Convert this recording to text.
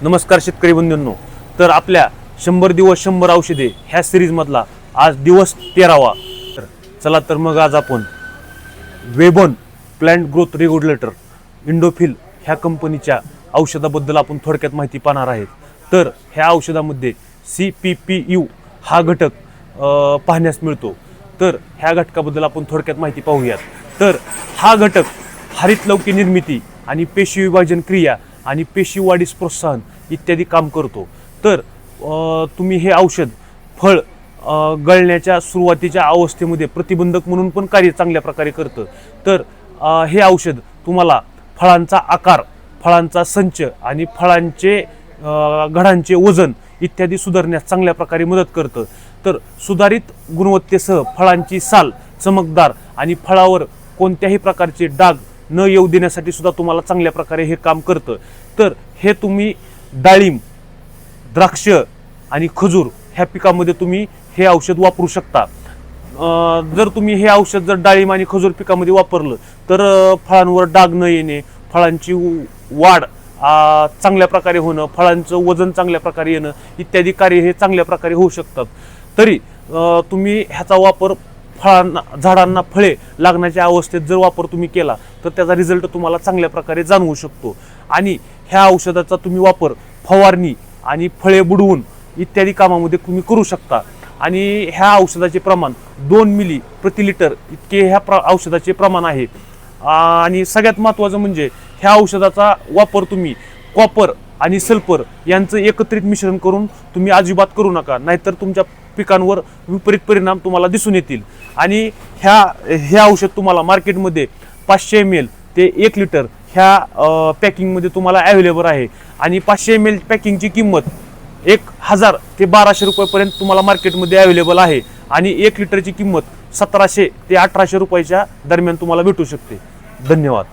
नमस्कार शेतकरी बंधूंनो. तर आपल्या 100 दिवस 100 औषधे ह्या सिरीजमधला आज दिवस 13वा. तर चला तर मग आज आपण वेबॉन प्लांट ग्रोथ रेग्युलेटर इंडोफिल ह्या कंपनीच्या औषधाबद्दल आपण थोडक्यात माहिती पाहणार आहेत. तर ह्या औषधामध्ये CPPU हा घटक पाहण्यास मिळतो. तर ह्या घटकाबद्दल आपण थोडक्यात माहिती पाहूयात. तर हा घटक हरित लवकी निर्मिती आणि पेशी विभाजन क्रिया आणि पेशी वाढीस प्रोत्साहन इत्यादी काम करतो. तर तुम्ही हे औषध फळ गळण्याच्या सुरुवातीच्या अवस्थेमध्ये प्रतिबंधक म्हणून पण कार्य चांगल्या प्रकारे करतं. तर हे औषध तुम्हाला फळांचा आकार, फळांचा संच आणि फळांचे घडांचे वजन इत्यादी सुधारण्यास चांगल्या प्रकारे मदत करतं. तर सुधारित गुणवत्तेसह फळांची साल चमकदार आणि फळावर कोणत्याही प्रकारचे डाग न येऊ देण्यासाठी सुद्धा तुम्हाला चांगल्या प्रकारे हे काम करतं. तर हे तुम्ही डाळिंब, द्राक्ष आणि खजूर ह्या पिकामध्ये तुम्ही हे औषध वापरू शकता. जर तुम्ही हे औषध जर डाळिंब आणि खजूर पिकामध्ये वापरलं तर फळांवर डाग न येणे, फळांची वाढ चांगल्या प्रकारे होणं, फळांचं वजन चांगल्या प्रकारे येणं इत्यादी कार्य हे चांगल्या प्रकारे होऊ शकतात. तरी तुम्ही ह्याचा वापर फळांना, झाडांना फळे लागण्याच्या अवस्थेत जर वापर तुम्ही केला तर त्याचा रिझल्ट तुम्हाला चांगल्या प्रकारे जाणवू शकतो. आणि ह्या औषधाचा तुम्ही वापर फवारणी आणि फळे बुडवून इत्यादी कामामध्ये तुम्ही करू शकता. आणि ह्या औषधाचे प्रमाण 2 मिली प्रति लिटर इतके ह्या औषधाचे प्रमाण आहे. आणि सगळ्यात महत्त्वाचं म्हणजे ह्या औषधाचा वापर तुम्ही कॉपर आणि सल्फर यांचं एकत्रित मिश्रण करून तुम्ही अजिबात करू नका, नाहीतर तुमच्या पिकांवर विपरीत परिणाम तुम्हाला दिसून येतील. आणि हे औषध तुम्हाला मार्केटमध्ये 500 ml ते 1 लिटर ह्या पॅकिंगमध्ये तुम्हाला अवेलेबल आहे. आणि 500 ml पॅकिंगची किंमत 1000 ते 1200 रुपयेपर्यंत तुम्हाला मार्केटमध्ये अवेलेबल आहे. आणि 1 लिटरची किंमत 1700 ते 1800 रुपयाच्या दरम्यान तुम्हाला भेटू शकते. धन्यवाद.